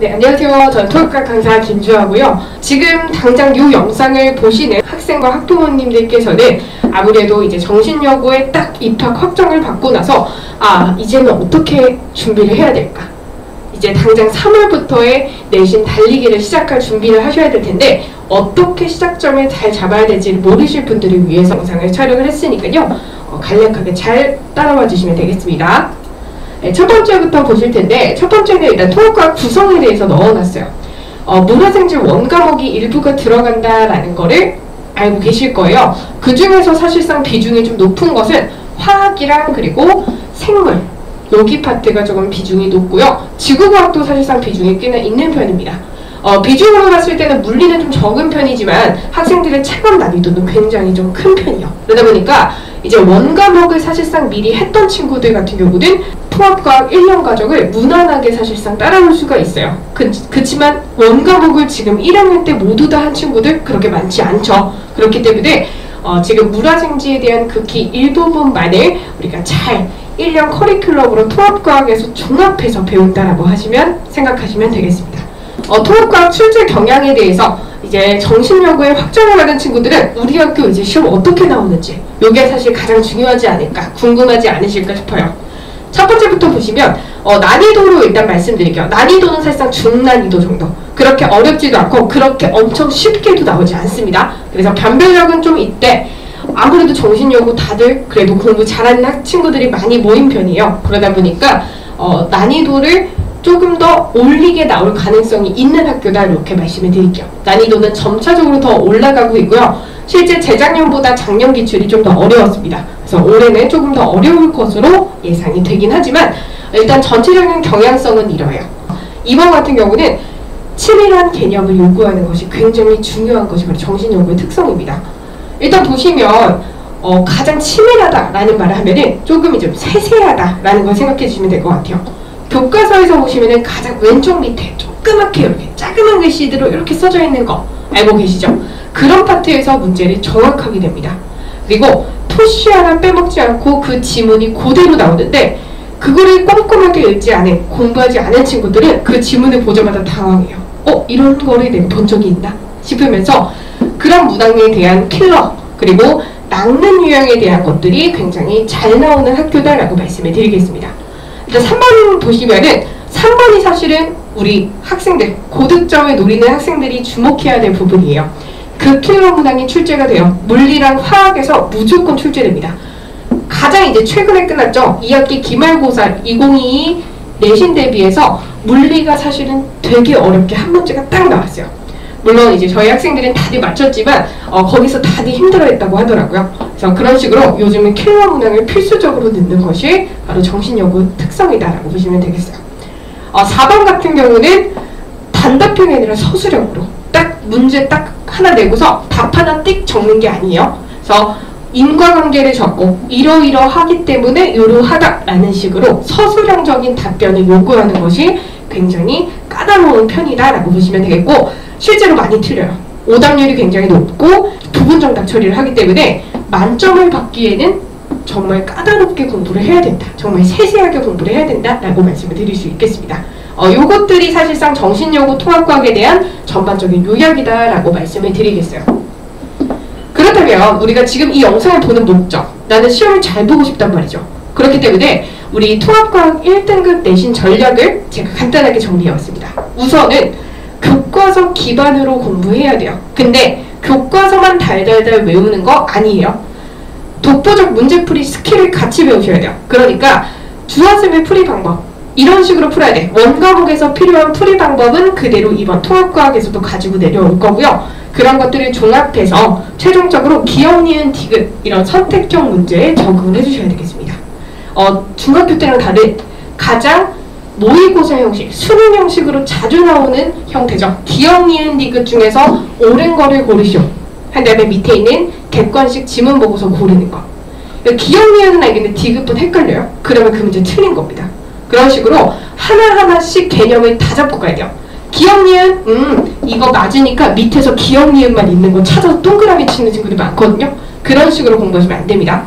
네, 안녕하세요. 저는 토익과 강사 김주하고요. 지금 당장 이 영상을 보시는 학생과 학부모님들께서는 아무래도 이제 정신여고에 딱 입학 확정을 받고 나서 이제는 어떻게 준비를 해야 될까? 이제 당장 3월부터의 내신 달리기를 시작할 준비를 하셔야 될 텐데 어떻게 시작점을 잘 잡아야 될지 모르실 분들을 위해서 영상을 촬영을 했으니까요. 간략하게 잘 따라와 주시면 되겠습니다. 네, 첫 번째부터 보실 텐데 첫 번째는 일단 통합과학 구성에 대해서 넣어놨어요. 문화생질 원과목이 일부가 들어간다라는 거를 알고 계실 거예요. 그 중에서 사실상 비중이 좀 높은 것은 화학이랑 그리고 생물 여기 파트가 조금 비중이 높고요. 지구과학도 사실상 비중이 꽤나 있는 편입니다. 비중으로 봤을 때는 물리는 좀 적은 편이지만 학생들의 체감 난이도는 굉장히 좀 큰 편이에요. 그러다 보니까 이제 원과목을 사실상 미리 했던 친구들 같은 경우는 통합과학 1년 과정을 무난하게 사실상 따라올 수가 있어요. 그치만 원과목을 지금 1학년 때 모두 다 한 친구들 그렇게 많지 않죠. 그렇기 때문에 지금 물화생지에 대한 극히 일부분만을 우리가 잘 1년 커리큘럼으로 통합과학에서 종합해서 배운다라고 생각하시면 되겠습니다. 통합과학 출제 경향에 대해서 이제 정신여고에 확정을 하는 친구들은 우리 학교 이제 시험 어떻게 나오는지 이게 사실 가장 중요하지 않을까 궁금하지 않으실까 싶어요. 첫 번째부터 보시면 난이도로 일단 말씀드릴게요. 난이도는 사실상 중난이도 정도. 그렇게 어렵지도 않고 그렇게 엄청 쉽게도 나오지 않습니다. 그래서 변별력은 좀 있대. 아무래도 정신여고 다들 그래도 공부 잘하는 친구들이 많이 모인 편이에요. 그러다 보니까 난이도를 조금 더 올리게 나올 가능성이 있는 학교다 이렇게 말씀을 드릴게요. 난이도는 점차적으로 더 올라가고 있고요. 실제 재작년보다 작년 기출이 좀 더 어려웠습니다. 그래서 올해는 조금 더 어려울 것으로 예상이 되긴 하지만 일단 전체적인 경향성은 이러해요. 이번 같은 경우는 치밀한 개념을 요구하는 것이 굉장히 중요한 것이 바로 정신연구의 특성입니다. 일단 보시면 가장 치밀하다라는 말을 하면은 조금 이제 세세하다라는 걸 생각해 주시면 될 것 같아요. 교과서에서 보시면은 가장 왼쪽 밑에 조그맣게 이렇게 작은 글씨들로 이렇게 써져 있는 거 알고 계시죠? 그런 파트에서 문제를 정확하게 냅니다. 그리고 토시 하나 빼먹지 않고 그 지문이 그대로 나오는데 그거를 꼼꼼하게 읽지 않은, 공부하지 않은 친구들은 그 지문을 보자마자 당황해요. 이런 거를 내가 본 적이 있나? 싶으면서 그런 문항에 대한 킬러 그리고 낚는 유형에 대한 것들이 굉장히 잘 나오는 학교다라고 말씀을 드리겠습니다. 일단 3번 보시면은 3번이 사실은 우리 학생들, 고득점을 노리는 학생들이 주목해야 될 부분이에요. 그 킬러 문항이 출제가 돼요. 물리랑 화학에서 무조건 출제됩니다. 가장 이제 최근에 끝났죠. 2학기 기말고사 2022 내신 대비해서 물리가 사실은 되게 어렵게 한 문제가 딱 나왔어요. 물론 이제 저희 학생들은 다들 맞췄지만 거기서 다들 힘들어했다고 하더라고요. 그래서 그런 식으로 요즘은 킬러 문항을 필수적으로 넣는 것이 바로 정신연구 특성이다라고 보시면 되겠어요. 4번 같은 경우는 단답형이 아니라 서술형으로 딱 문제 딱 하나 내고서 답 하나 띡 적는 게 아니에요. 그래서 인과관계를 적고 이러이러하기 때문에 이러하다라는 식으로 서술형적인 답변을 요구하는 것이 굉장히 까다로운 편이다라고 보시면 되겠고 실제로 많이 틀려요. 오답률이 굉장히 높고 부분정답 처리를 하기 때문에 만점을 받기에는 정말 까다롭게 공부를 해야 된다. 정말 세세하게 공부를 해야 된다라고 말씀을 드릴 수 있겠습니다. 요것들이 사실상 정신연구 통합과학에 대한 전반적인 요약이다라고 말씀을 드리겠어요. 그렇다면 우리가 지금 이 영상을 보는 목적, 나는 시험을 잘 보고 싶단 말이죠. 그렇기 때문에 우리 통합과학 1등급 내신 전략을 제가 간단하게 정리해왔습니다. 우선은 교과서 기반으로 공부해야 돼요. 근데 교과서만 달달달 외우는 거 아니에요. 독보적 문제풀이 스킬을 같이 배우셔야 돼요. 그러니까 주어쌤의 풀이 방법 이런 식으로 풀어야 돼. 원과목에서 필요한 풀이 방법은 그대로 이번 통합과학에서도 가지고 내려올 거고요. 그런 것들을 종합해서 최종적으로 기억, 니은, 디귿 이런 선택형 문제에 적응을 해주셔야 되겠습니다. 중학교 때랑 다른 가장 모의고사 형식, 수능 형식으로 자주 나오는 형태죠. 기억, 니은, 디귿 중에서 옳은 거를 고르시오. 한 다음에 밑에 있는 객관식 지문 보고서 고르는 거. 기억, 니은은 알겠는데 디귿부터 헷갈려요. 그러면 그 문제 틀린 겁니다. 그런 식으로 하나하나씩 개념을 다 잡고 가야 돼요. 기억, 니은, 이거 맞으니까 밑에서 기억, 니은만 있는 거 찾아서 동그라미 치는 친구들이 많거든요. 그런 식으로 공부하시면 안 됩니다.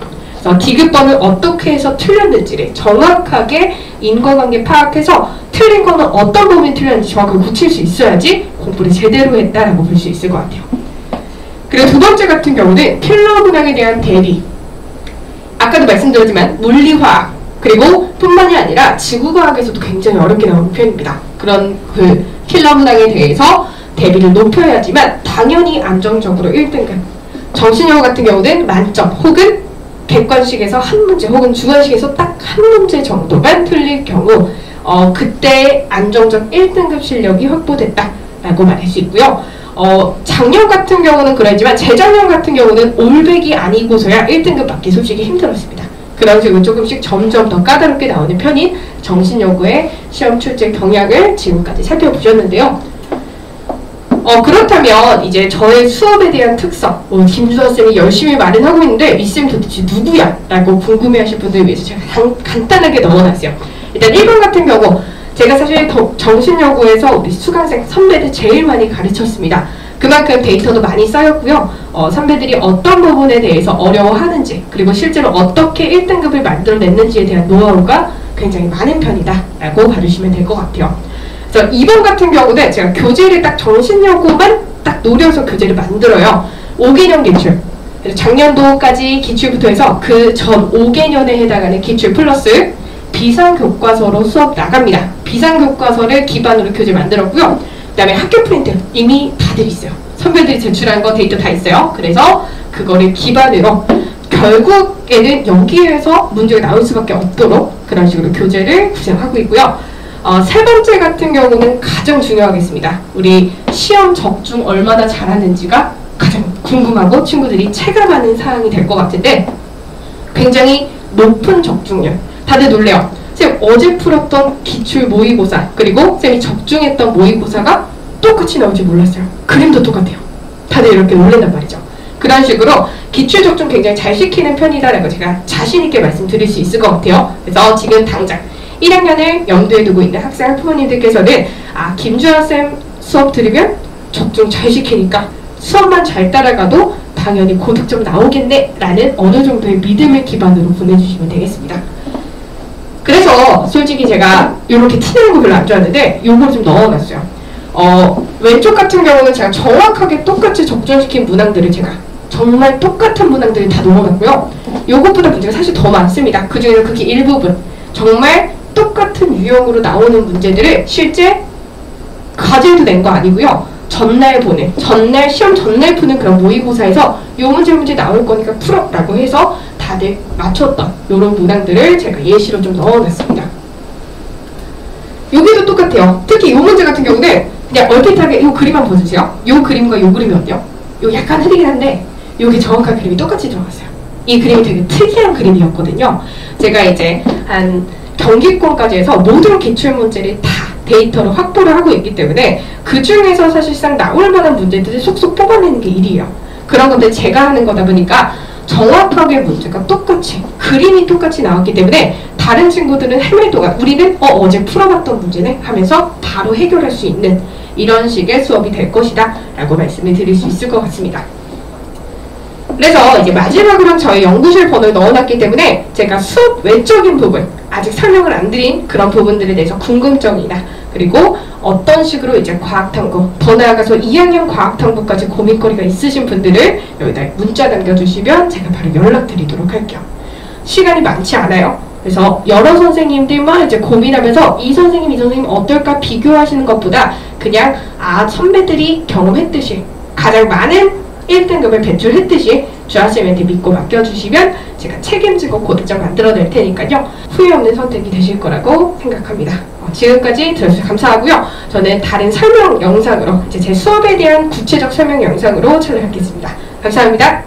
디귿번을 어떻게 해서 틀렸는지를 정확하게 인과관계 파악해서 틀린 거는 어떤 부분이 틀렸는지 정확하게 고칠 수 있어야지 공부를 제대로 했다라고 볼 수 있을 것 같아요. 그리고 두 번째 같은 경우는 킬러 문항에 대한 대비. 아까도 말씀드렸지만 물리화학 그리고 뿐만이 아니라 지구과학에서도 굉장히 어렵게 나오는 표현입니다. 그런 그 킬러 문항에 대해서 대비를 높여야지만 당연히 안정적으로 1등급. 정신여고 같은 경우는 만점 혹은 객관식에서 한 문제 혹은 주관식에서 딱 한 문제 정도만 틀릴 경우 그때 안정적 1등급 실력이 확보됐다라고 말할 수 있고요. 작년 같은 경우는 그러지만 재작년 같은 경우는 올백이 아니고서야 1등급 받기 솔직히 힘들었습니다. 그런 식으로 조금씩 점점 더 까다롭게 나오는 편인 정신여고의 시험 출제 경향을 지금까지 살펴보셨는데요. 그렇다면 이제 저의 수업에 대한 특성, 김주선 쌤이 열심히 말은 하고 있는데 이 쌤 도대체 누구야? 라고 궁금해하실 분들을 위해서 제가 간단하게 넣어놨어요. 일단 1번 같은 경우 제가 사실 정신여고에서 우리 수강생 선배들 제일 많이 가르쳤습니다. 그만큼 데이터도 많이 쌓였고요. 선배들이 어떤 부분에 대해서 어려워하는지 그리고 실제로 어떻게 1등급을 만들어냈는지에 대한 노하우가 굉장히 많은 편이다 라고 봐주시면 될 것 같아요. 그래서 2번 같은 경우는 제가 교재를 딱 정신여고만 딱 노려서 교재를 만들어요. 5개년 기출. 그래서 작년도까지 기출부터 해서 그 전 5개년에 해당하는 기출 플러스 비상교과서로 수업 나갑니다. 비상교과서를 기반으로 교재 만들었고요. 그 다음에 학교 프린트 이미 다들 있어요. 선배들이 제출한 거 데이터 다 있어요. 그래서 그거를 기반으로 결국에는 여기에서 문제가 나올 수밖에 없도록 그런 식으로 교재를 구성하고 있고요. 세 번째 같은 경우는 가장 중요하겠습니다. 우리 시험 적중 얼마나 잘하는지가 가장 궁금하고 친구들이 체감하는 사항이 될 것 같은데 굉장히 높은 적중률. 다들 놀래요. 쌤 어제 풀었던 기출 모의고사 그리고 쌤이 적중했던 모의고사가 똑같이 나올 줄 몰랐어요. 그림도 똑같아요. 다들 이렇게 놀란단 말이죠. 그런 식으로 기출 적중 굉장히 잘 시키는 편이다라고 제가 자신 있게 말씀드릴 수 있을 것 같아요. 그래서 지금 당장 1학년을 염두에 두고 있는 학생 학부모님들께서는 김주환쌤 수업 들으면 적중 잘 시키니까 수업만 잘 따라가도 당연히 고득점 나오겠네 라는 어느 정도의 믿음을 기반으로 보내주시면 되겠습니다. 그래서 솔직히 제가 이렇게 티내는 거 별로 안 좋아하는데 요걸 좀 넣어놨어요. 왼쪽 같은 경우는 제가 정확하게 똑같이 적중시킨 문항들을 제가 정말 똑같은 문항들을 다 넣어놨고요. 요것보다 문제가 사실 더 많습니다. 그 중에서 극히 일부분 정말 똑같은 유형으로 나오는 문제들을 실제 과제도 낸 거 아니고요. 시험 전날 푸는 그런 모의고사에서 요 문제 나올 거니까 풀어 라고 해서 다들 맞췄던 요런 문항들을 제가 예시로 좀 넣어놨습니다. 여기도 똑같아요. 특히 요 문제 같은 경우는 그냥 얼핏하게 요 그림만 보세요. 요 그림과 요 그림이 어때요? 요 약간 흐리긴 한데 요게 정확한 그림이 똑같이 들어갔어요. 이 그림이 되게 특이한 그림이었거든요. 제가 이제 한 경기권까지 해서 모든 기출문제를 다 데이터로 확보를 하고 있기 때문에 그 중에서 사실상 나올 만한 문제들을 속속 뽑아내는 게 일이에요. 그런 것들 제가 하는 거다 보니까 정확하게 문제가 똑같이 그림이 똑같이 나왔기 때문에 다른 친구들은 헤맬 동안 우리는 어제 풀어봤던 문제네 하면서 바로 해결할 수 있는 이런 식의 수업이 될 것이다 라고 말씀을 드릴 수 있을 것 같습니다. 그래서 이제 마지막으로 저희 연구실 번호를 넣어놨기 때문에 제가 수업 외적인 부분 아직 설명을 안 드린 그런 부분들에 대해서 궁금증이나 그리고 어떤 식으로 이제 과학탐구 더 나아가서 2학년 과학탐구까지 고민거리가 있으신 분들을 여기다 문자 남겨주시면 제가 바로 연락드리도록 할게요. 시간이 많지 않아요. 그래서 여러 선생님들만 이제 고민하면서 이 선생님 어떨까 비교하시는 것보다 그냥 선배들이 경험했듯이 가장 많은 1등급을 배출했듯이 주하쌤한테 믿고 맡겨주시면 제가 책임지고 고득점 만들어낼 테니까요. 후회 없는 선택이 되실 거라고 생각합니다. 지금까지 들어주셔서 감사하고요. 저는 다른 설명 영상으로 이제 제 수업에 대한 구체적 설명 영상으로 찾아뵙겠습니다. 감사합니다.